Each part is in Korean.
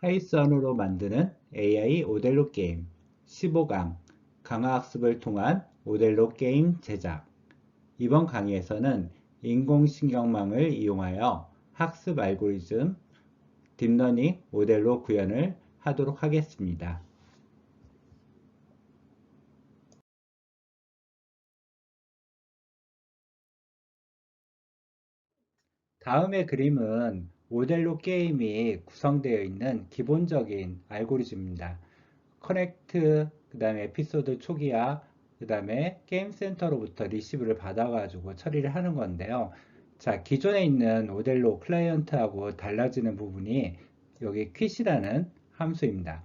파이썬으로 만드는 AI 오델로 게임 15강 강화학습을 통한 오델로 게임 제작. 이번 강의에서는 인공신경망을 이용하여 학습 알고리즘 딥러닝 모델로 구현을 하도록 하겠습니다. 다음의 그림은 오델로 게임이 구성되어 있는 기본적인 알고리즘입니다. 커넥트, 그 다음에 에피소드 초기화, 그 다음에 게임 센터로부터 리시브를 받아가지고 처리를 하는 건데요. 자, 기존에 있는 오델로 클라이언트하고 달라지는 부분이 여기 quit이라는 함수입니다.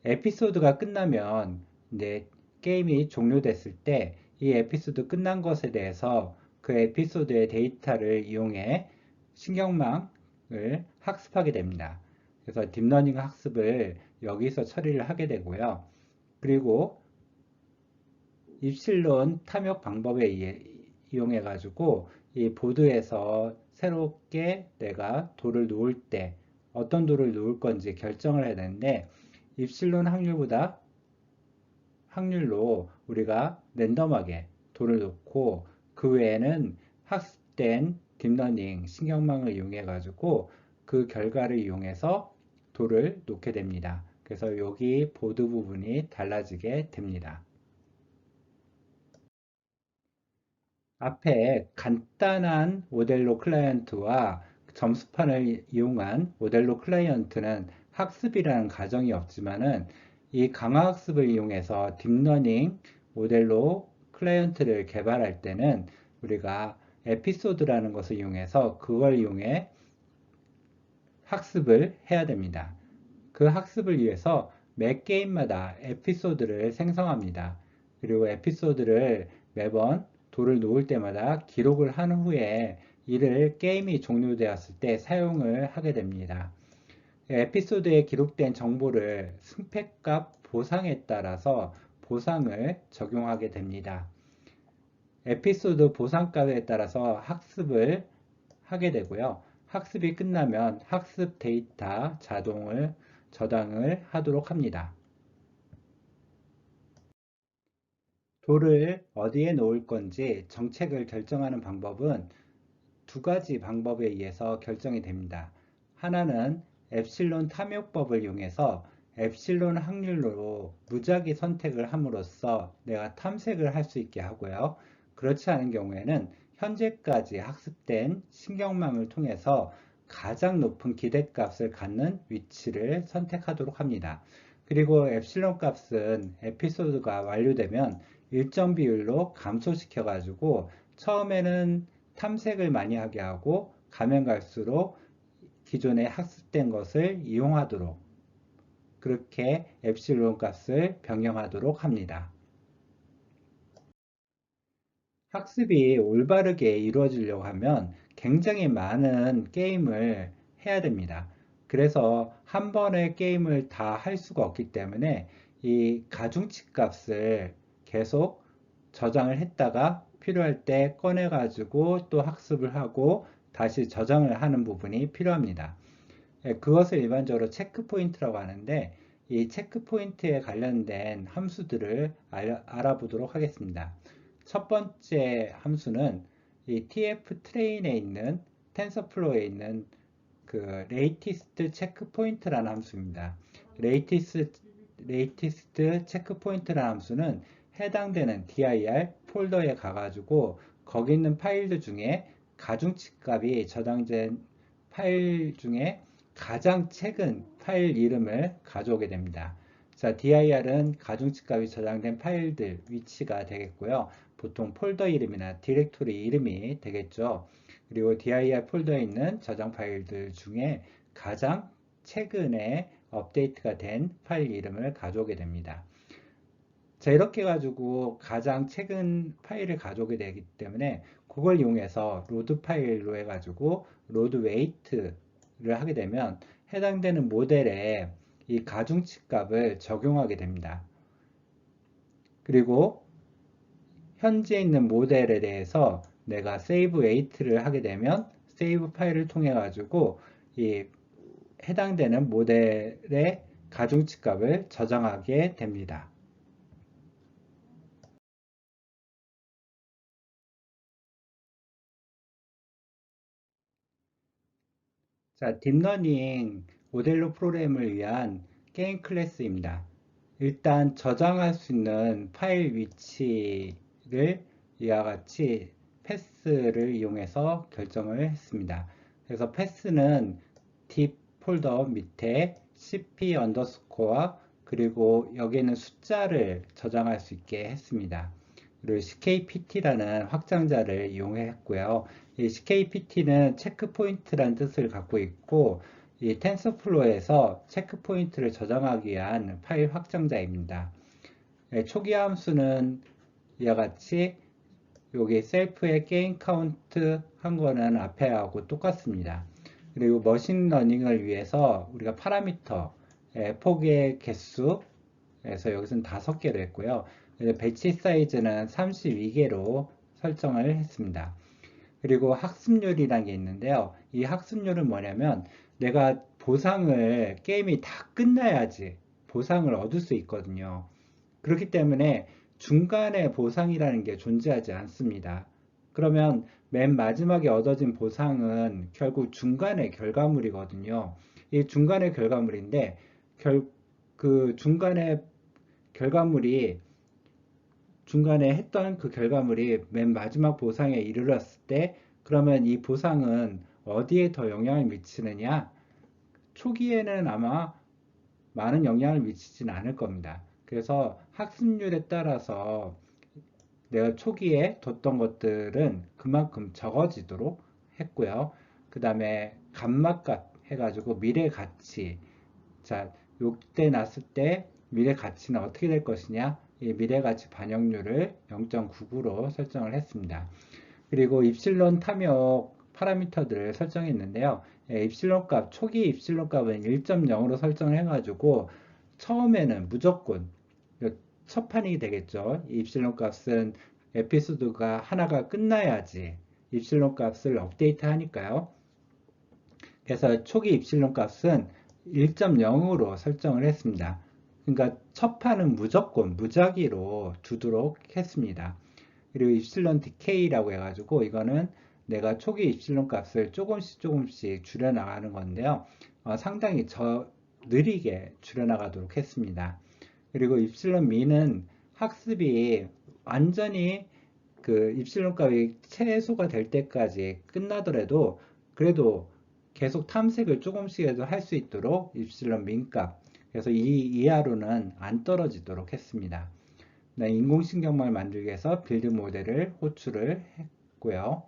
에피소드가 끝나면 이제 게임이 종료됐을 때 이 에피소드 끝난 것에 대해서 그 에피소드의 데이터를 이용해 신경망을 학습하게 됩니다. 그래서 딥러닝 학습을 여기서 처리를 하게 되고요. 그리고 입실론 탐욕 방법에 이용해 가지고 이 보드에서 새롭게 내가 돌을 놓을 때 어떤 돌을 놓을 건지 결정을 해야 되는데 입실론 확률로 우리가 랜덤하게 돌을 놓고 그 외에는 학습된 딥러닝 신경망을 이용해 가지고 그 결과를 이용해서 돌을 놓게 됩니다. 그래서 여기 보드 부분이 달라지게 됩니다. 앞에 간단한 오델로 클라이언트와 점수판을 이용한 오델로 클라이언트는 학습이라는 가정이 없지만은 이 강화학습을 이용해서 딥러닝 모델로 클라이언트를 개발할 때는 우리가 에피소드라는 것을 이용해서 그걸 이용해 학습을 해야 됩니다. 그 학습을 위해서 매 게임마다 에피소드를 생성합니다. 그리고 에피소드를 매번 돌을 놓을 때마다 기록을 한 후에 이를 게임이 종료되었을 때 사용을 하게 됩니다. 에피소드에 기록된 정보를 승패값 보상에 따라서 보상을 적용하게 됩니다. 에피소드 보상값에 따라서 학습을 하게 되고요. 학습이 끝나면 학습 데이터 저장을 하도록 합니다. 돌을 어디에 놓을 건지 정책을 결정하는 방법은 두 가지 방법에 의해서 결정이 됩니다. 하나는 엡실론 탐욕법을 이용해서 엡실론 확률로 무작위 선택을 함으로써 내가 탐색을 할 수 있게 하고요. 그렇지 않은 경우에는 현재까지 학습된 신경망을 통해서 가장 높은 기대값을 갖는 위치를 선택하도록 합니다. 그리고 엡실론 값은 에피소드가 완료되면 일정 비율로 감소시켜 가지고 처음에는 탐색을 많이 하게 하고 가면 갈수록 기존에 학습된 것을 이용하도록 그렇게 엡실론 값을 변경하도록 합니다. 학습이 올바르게 이루어지려고 하면 굉장히 많은 게임을 해야 됩니다. 그래서 한 번에 게임을 다 할 수가 없기 때문에 이 가중치 값을 계속 저장을 했다가 필요할 때 꺼내 가지고 또 학습을 하고 다시 저장을 하는 부분이 필요합니다. 그것을 일반적으로 체크 포인트라고 하는데 이 체크 포인트에 관련된 함수들을 알아보도록 하겠습니다. 첫 번째 함수는 이 TF 트레인에 있는 텐서플로우에 있는 그 레이티스트 체크 포인트라는 함수입니다. 레이티스트 체크 포인트라는 함수는 해당되는 dir 폴더에 가가지고 거기 있는 파일들 중에 가중치 값이 저장된 파일 중에 가장 최근 파일 이름을 가져오게 됩니다. 자, dir은 가중치 값이 저장된 파일들 위치가 되겠고요. 보통 폴더 이름이나 디렉토리 이름이 되겠죠. 그리고 dir 폴더에 있는 저장 파일들 중에 가장 최근에 업데이트가 된 파일 이름을 가져오게 됩니다. 자, 이렇게 가지고 가장 최근 파일을 가져오게 되기 때문에 그걸 이용해서 로드 파일로 해가지고 로드 웨이트를 하게 되면 해당되는 모델에 이 가중치 값을 적용하게 됩니다. 그리고 현재 있는 모델에 대해서 내가 세이브 웨이트를 하게 되면 세이브 파일을 통해 가지고 이 해당되는 모델의 가중치 값을 저장하게 됩니다. 자, 딥러닝 모델로 프로그램을 위한 게임 클래스입니다. 일단 저장할 수 있는 파일 위치를 이와 같이 패스를 이용해서 결정을 했습니다. 그래서 패스는 딥 폴더 밑에 cp 언더스코어 그리고 여기에는 숫자를 저장할 수 있게 했습니다. 그리고 ckpt라는 확장자를 이용했고요. 이 ckpt는 체크포인트라는 뜻을 갖고 있고 이 텐서플로우에서 체크포인트를 저장하기 위한 파일 확장자입니다. 초기 함수는 이와 같이 여기 셀프의 게임 카운트 한 거는 앞에 하고 똑같습니다. 그리고 머신러닝을 위해서 우리가 파라미터 폭의 개수 그래서 여기서는 5개로 했고요. 배치 사이즈는 32개로 설정을 했습니다. 그리고 학습률이라는 게 있는데요. 이 학습률은 뭐냐면 내가 보상을 게임이 다 끝나야지 보상을 얻을 수 있거든요. 그렇기 때문에 중간에 보상이라는 게 존재하지 않습니다. 그러면 맨 마지막에 얻어진 보상은 결국 중간의 결과물이거든요. 이 중간의 결과물인데 그 중간의 결과물이 중간에 했던 그 결과물이 맨 마지막 보상에 이르렀을 때 그러면 이 보상은 어디에 더 영향을 미치느냐? 초기에는 아마 많은 영향을 미치진 않을 겁니다. 그래서 학습률에 따라서 내가 초기에 뒀던 것들은 그만큼 적어지도록 했고요. 그 다음에 감마값 해가지고 미래 가치. 자, 요때 났을 때 미래 가치는 어떻게 될 것이냐? 이 미래 가치 반영률을 0.99로 설정을 했습니다. 그리고 입실론 탐욕 파라미터들을 설정했는데요. 입실론 값, 초기 입실론 값은 1.0으로 설정을 해가지고 처음에는 무조건 첫 판이 되겠죠. 입실론 값은 에피소드가 하나가 끝나야지 입실론 값을 업데이트 하니까요. 그래서 초기 입실론 값은 1.0으로 설정을 했습니다. 그러니까 첫 판은 무조건 무작위로 두도록 했습니다. 그리고 입실론 디케이라고 해가지고 이거는 내가 초기 입실론 값을 조금씩 줄여나가는 건데요. 상당히 느리게 줄여나가도록 했습니다. 그리고 입실론 미는 학습이 완전히 그 입실론 값이 최소가 될 때까지 끝나더라도 그래도 계속 탐색을 조금씩이라도 할 수 있도록 입실론 민 값, 그래서 이 이하로는 안 떨어지도록 했습니다. 네, 인공신경망을 만들기 위해서 빌드 모델을 호출을 했고요.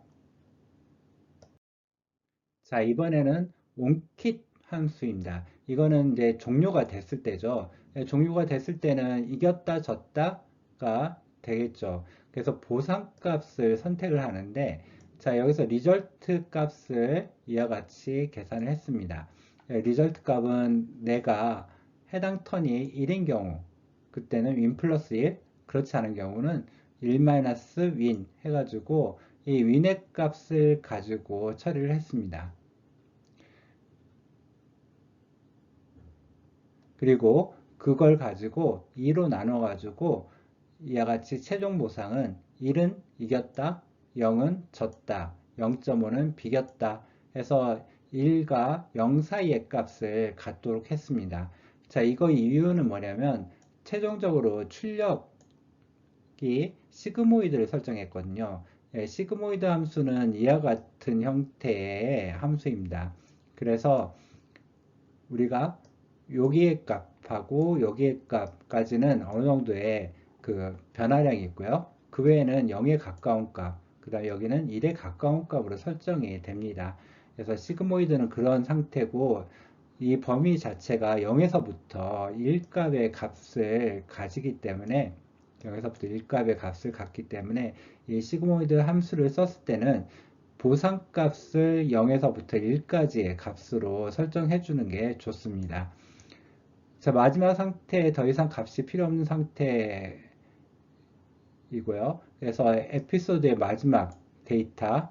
자, 이번에는 온킷 함수입니다. 이거는 이제 종료가 됐을 때죠. 종료가 됐을 때는 이겼다, 졌다가 되겠죠. 그래서 보상값을 선택을 하는데, 자, 여기서 리절트 값을 이와 같이 계산을 했습니다. 리절트 값은 내가 해당 턴이 1인 경우, 그때는 윈 플러스 1, 그렇지 않은 경우는 1-win 해가지고 이 윈의 값을 가지고 처리를 했습니다. 그리고 그걸 가지고 2로 나눠 가지고 이와 같이 최종 보상은 1은 이겼다, 0은 졌다, 0.5는 비겼다 해서 1과 0 사이의 값을 갖도록 했습니다. 자, 이거 이유는 뭐냐면 최종적으로 출력이 시그모이드를 설정했거든요. 시그모이드 함수는 이와 같은 형태의 함수입니다. 그래서 우리가 여기의 값하고 여기의 값까지는 어느 정도의 그 변화량이 있고요. 그 외에는 0에 가까운 값, 그 다음에 여기는 1에 가까운 값으로 설정이 됩니다. 그래서 시그모이드는 그런 상태고 이 범위 자체가 0에서부터 1값의 값을 가지기 때문에 0에서부터 1값의 값을 갖기 때문에 이 시그모이드 함수를 썼을 때는 보상값을 0에서부터 1까지의 값으로 설정해 주는 게 좋습니다. 자, 마지막 상태에 더 이상 값이 필요 없는 상태이고요. 그래서 에피소드의 마지막 데이터,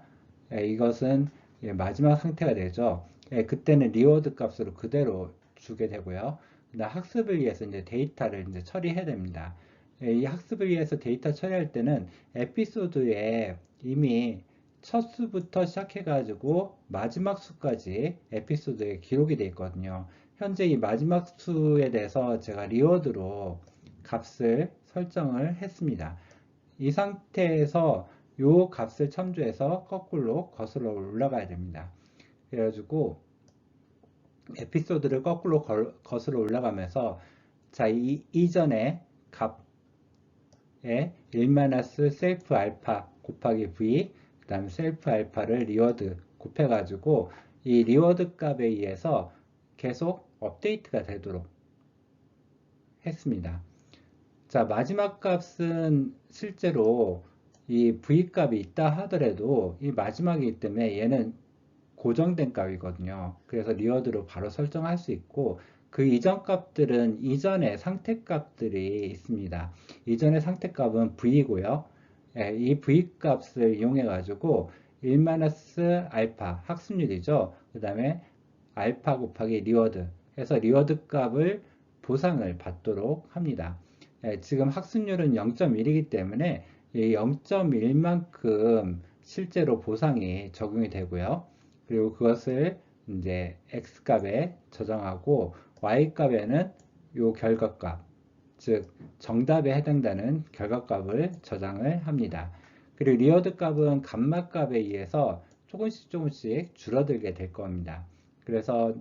이것은 마지막 상태가 되죠. 예, 그때는 리워드 값으로 그대로 주게 되고요. 그다음 학습을 위해서 이제 데이터를 이제 처리해야 됩니다. 예, 이 학습을 위해서 데이터 처리할 때는 에피소드에 이미 첫 수부터 시작해가지고 마지막 수까지 에피소드에 기록이 되어 있거든요. 현재 이 마지막 수에 대해서 제가 리워드로 값을 설정을 했습니다. 이 상태에서 이 값을 참조해서 거꾸로 거슬러 올라가야 됩니다. 그래가지고 에피소드를 거꾸로 거슬러 올라가면서 자, 이전에 값에 1 셀프 알파 곱하기 v 그 다음에 셀프 알파를 리워드 곱해가지고 이 리워드 값에 의해서 계속 업데이트가 되도록 했습니다. 자, 마지막 값은 실제로 이 v 값이 있다 하더라도 이 마지막이기 때문에 얘는 고정된 값이거든요. 그래서 리워드로 바로 설정할 수 있고 그 이전 값들은 이전의 상태 값들이 있습니다. 이전의 상태 값은 v고요. 예, 이 v 값을 이용해 가지고 1-알파 학습률이죠. 그 다음에 알파 곱하기 리워드 해서 리워드 값을 보상을 받도록 합니다. 예, 지금 학습률은 0.1이기 때문에 이 0.1만큼 실제로 보상이 적용이 되고요. 그리고 그것을 이제 x 값에 저장하고 y 값에는 요 결과값, 즉 정답에 해당되는 결과값을 저장을 합니다. 그리고 리워드 값은 감마 값에 의해서 조금씩 줄어들게 될 겁니다. 그래서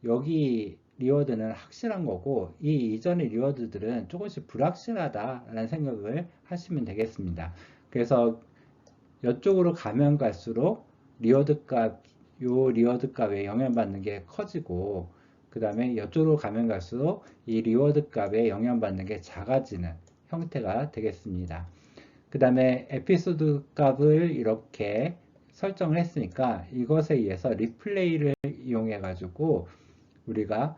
여기 리워드는 확실한 거고 이 이전의 리워드들은 조금씩 불확실하다라는 생각을 하시면 되겠습니다. 그래서 이쪽으로 가면 갈수록 리워드 값, 요 리워드 값에 영향받는 게 커지고 그 다음에 이쪽으로 가면 갈수록 이 리워드 값에 영향받는 게 작아지는 형태가 되겠습니다. 그 다음에 에피소드 값을 이렇게 설정을 했으니까 이것에 의해서 리플레이를 이용해 가지고 우리가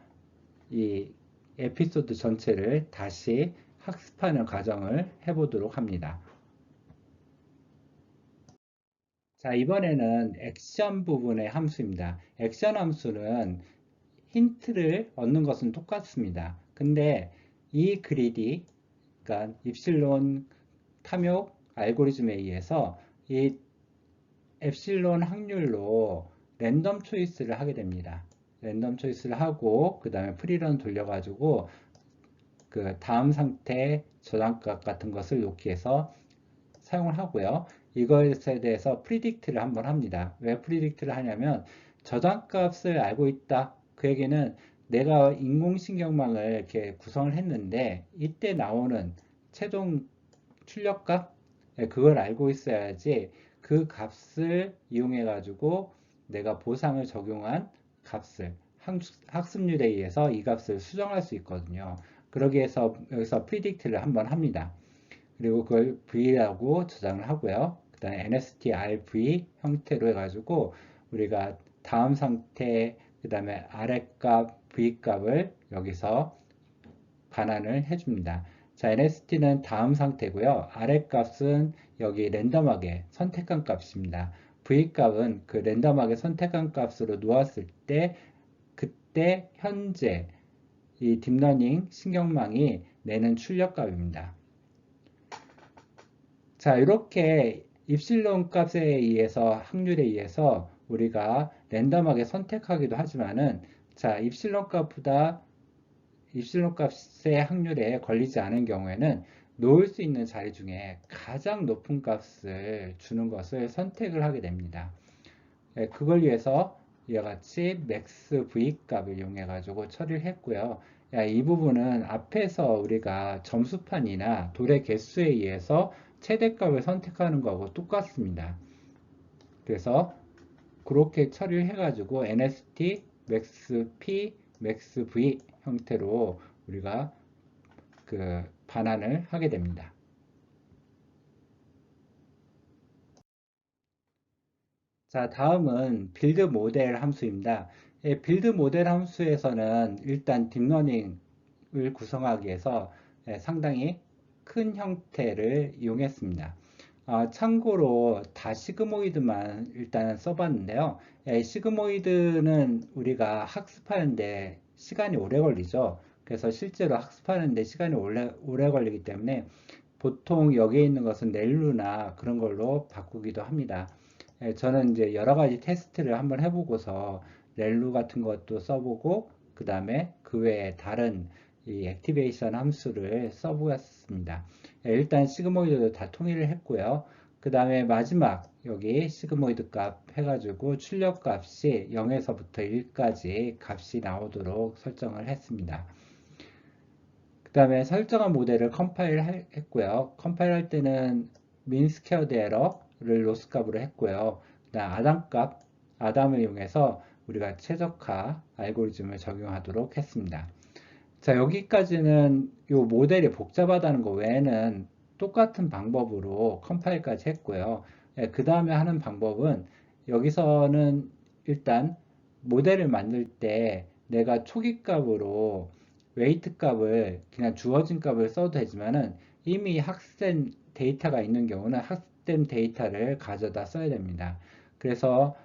이 에피소드 전체를 다시 학습하는 과정을 해보도록 합니다. 자, 이번에는 액션 부분의 함수입니다. 액션 함수는 힌트를 얻는 것은 똑같습니다. 근데 이 그리디, 그러니까 입실론 탐욕 알고리즘에 의해서 이 엡실론 확률로 랜덤 초이스를 하게 됩니다. 랜덤 초이스를 하고 그 다음에 프리런 돌려가지고 그 다음 상태 저장값 같은 것을 놓기 위해서 사용을 하고요. 이것에 대해서 프리딕트를 한번 합니다. 왜 프리딕트를 하냐면 저장값을 알고 있다. 그 얘기는 내가 인공신경망을 이렇게 구성을 했는데 이때 나오는 최종 출력값 그걸 알고 있어야지 그 값을 이용해 가지고 내가 보상을 적용한 값을 학습률에 의해서 이 값을 수정할 수 있거든요. 그러기 위해서 여기서 프리딕트를 한번 합니다. 그리고 그걸 v라고 저장을 하고요. 그 다음에 nstrv 형태로 해가지고 우리가 다음 상태, 그 다음에 아래 값, v 값을 여기서 반환을 해줍니다. 자, nst는 다음 상태고요. 아래 값은 여기 랜덤하게 선택한 값입니다. v 값은 그 랜덤하게 선택한 값으로 놓았을 때 그때 현재 이 딥러닝 신경망이 내는 출력값입니다. 자, 이렇게 입실론 값에 의해서 확률에 의해서 우리가 랜덤하게 선택하기도 하지만은 자, 입실론 값보다 입실론 값의 확률에 걸리지 않은 경우에는 놓을 수 있는 자리 중에 가장 높은 값을 주는 것을 선택을 하게 됩니다. 그걸 위해서 이와 같이 max v 값을 이용해 가지고 처리를 했고요. 이 부분은 앞에서 우리가 점수판이나 돌의 개수에 의해서 최대값을 선택하는 거하고 똑같습니다. 그래서 그렇게 처리를 해가지고 NST, max P, max V 형태로 우리가 그 반환을 하게 됩니다. 자, 다음은 빌드 모델 함수입니다. 빌드 모델 함수에서는 일단 딥러닝을 구성하기 위해서 상당히 큰 형태를 이용했습니다. 참고로 다 시그모이드만 일단 써봤는데요. 시그모이드는 우리가 학습하는데 시간이 오래 걸리죠. 그래서 실제로 학습하는데 시간이 오래 걸리기 때문에 보통 여기에 있는 것은 넬루나 그런 걸로 바꾸기도 합니다. 저는 이제 여러 가지 테스트를 한번 해보고서 렐루 같은 것도 써보고 그 다음에 그 외에 다른 이 액티베이션 함수를 써보았습니다. 일단 시그모이드도 다 통일을 했고요. 그 다음에 마지막 여기 시그모이드 값 해가지고 출력 값이 0에서부터 1까지 값이 나오도록 설정을 했습니다. 그 다음에 설정한 모델을 컴파일 했고요. 컴파일 할 때는 민스퀘어드 에러를 로스 값으로 했고요. 그다음 아담 값, 아담을 이용해서 우리가 최적화 알고리즘을 적용하도록 했습니다. 자, 여기까지는 이 모델이 복잡하다는 거 외에는 똑같은 방법으로 컴파일까지 했고요. 그 다음에 하는 방법은 여기서는 일단 모델을 만들 때 내가 초기 값으로 웨이트 값을 그냥 주어진 값을 써도 되지만은 이미 학습된 데이터가 있는 경우는 학습된 데이터를 가져다 써야 됩니다. 그래서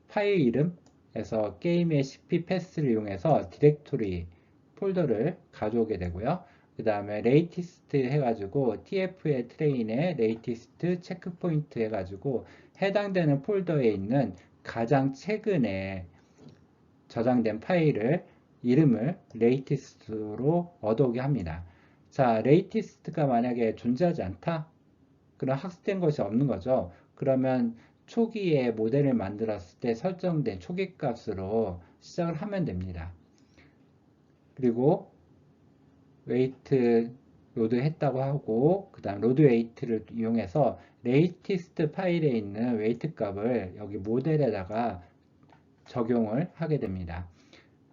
파일 이름에서 게임의 cp 패스를 이용해서 디렉토리 폴더를 가져오게 되고요. 그 다음에 레이티스트 해가지고 tf의 트레인에 레이티스트 체크포인트 해가지고 해당되는 폴더에 있는 가장 최근에 저장된 파일을 이름을 레이티스트로 얻어오게 합니다. 자, 레이티스트가 만약에 존재하지 않다? 그럼 학습된 것이 없는 거죠. 그러면 초기에 모델을 만들었을 때 설정된 초기 값으로 시작을 하면 됩니다. 그리고 웨이트 로드 했다고 하고 그 다음 로드 웨이트를 이용해서 레이티스트 파일에 있는 웨이트 값을 여기 모델에다가 적용을 하게 됩니다.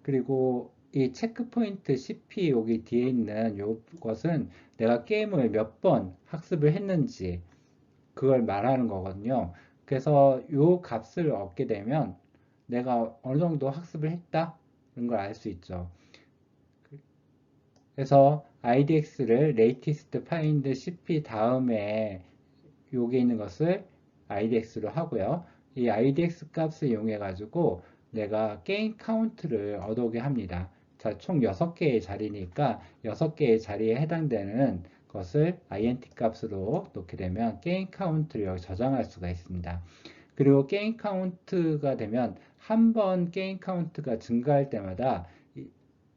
그리고 이 체크포인트 CP 여기 뒤에 있는 이것은 내가 게임을 몇 번 학습을 했는지 그걸 말하는 거거든요. 그래서 이 값을 얻게 되면 내가 어느 정도 학습을 했다 이런 걸 알 수 있죠. 그래서 IDX를 latest find cp 다음에 여기 있는 것을 IDX로 하고요. 이 IDX 값을 이용해 가지고 내가 게임 카운트를 얻어오게 합니다. 자, 총 6개의 자리니까 6개의 자리에 해당되는 것을 int 값으로 놓게 되면 게임 카운트를 여기 저장할 수가 있습니다. 그리고 게임 카운트가 되면 한 번 게임 카운트가 증가할 때마다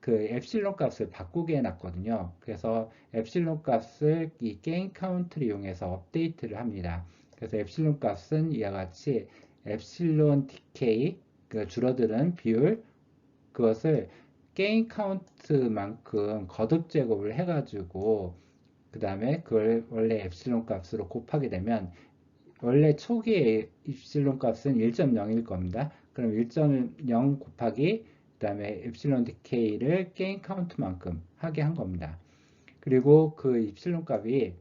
그 엡실론 값을 바꾸게 해놨거든요. 그래서 엡실론 값을 이 게임 카운트를 이용해서 업데이트를 합니다. 그래서 엡실론 값은 이와 같이 엡실론 디케이, 그 줄어드는 비율, 그것을 게임 카운트만큼 거듭 제곱을 해가지고 그 다음에 그걸 원래 엡실론 값으로 곱하게 되면 원래 초기의 입실론 값은 1.0일 겁니다. 그럼 1.0 곱하기 그 다음에 엡실론 디케이를 게임 카운트만큼 하게 한 겁니다. 그리고 그 입실론 값이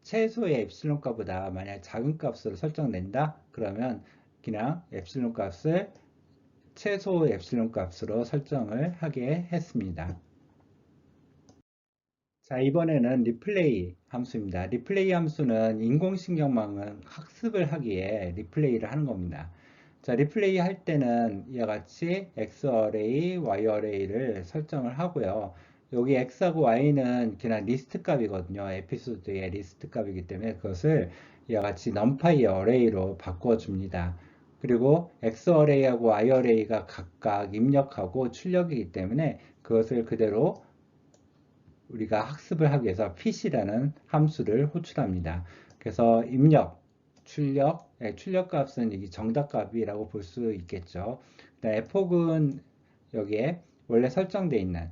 최소의 엡실론 값보다 만약 작은 값으로 설정된다? 그러면 그냥 엡실론 값을 최소 엡실론 값으로 설정을 하게 했습니다. 자, 이번에는 리플레이 함수입니다. 리플레이 함수는 인공신경망은 학습을 하기에 리플레이를 하는 겁니다. 자, 리플레이 할 때는 이와 같이 X 어레이, Y 어레이를 설정을 하고요. 여기 X하고 Y는 그냥 리스트 값이거든요. 에피소드의 리스트 값이기 때문에 그것을 이와 같이 numPy 어레이로 바꿔줍니다. 그리고 X 어레이하고 Y 어레이가 각각 입력하고 출력이기 때문에 그것을 그대로 우리가 학습을 하기 위해서 fit이라는 함수를 호출합니다. 그래서 입력, 출력, 출력 값은 이 정답값이라고 볼 수 있겠죠. f폭은 여기에 원래 설정되어 있는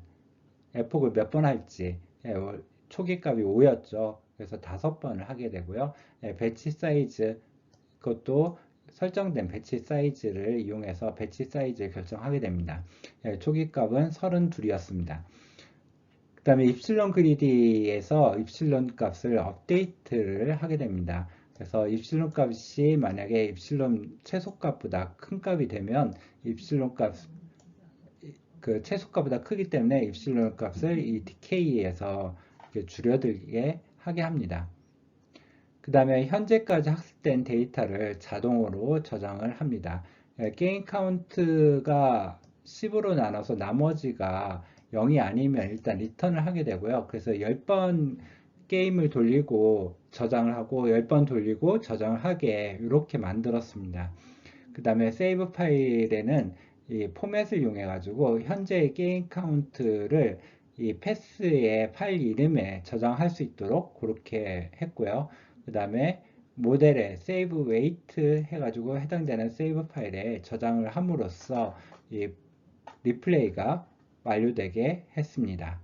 f폭을 몇 번 할지 초기 값이 5였죠. 그래서 5번을 하게 되고요. 배치 사이즈 그것도 설정된 배치 사이즈를 이용해서 배치 사이즈를 결정하게 됩니다. 초기 값은 32였습니다. 그 다음에 입실론 그리디에서 입실론 값을 업데이트를 하게 됩니다. 그래서 입실론 값이 만약에 입실론 최소값보다 큰 값이 되면 입실론 값, 그 최소값보다 크기 때문에 입실론 값을 이 DK에서 줄여들게 하게 합니다. 그 다음에 현재까지 학습된 데이터를 자동으로 저장을 합니다. 게임 카운트가 10으로 나눠서 나머지가 0이 아니면 일단 리턴을 하게 되고요. 그래서 10번 게임을 돌리고 저장을 하고 10번 돌리고 저장을 하게 이렇게 만들었습니다. 그 다음에 세이브 파일에는 이 포맷을 이용해 가지고 현재의 게임 카운트를 이 패스의 파일 이름에 저장할 수 있도록 그렇게 했고요. 그 다음에 모델에 save weight 해가지고 해당되는 세이브 파일에 저장을 함으로써 이 리플레이가 완료되게 했습니다.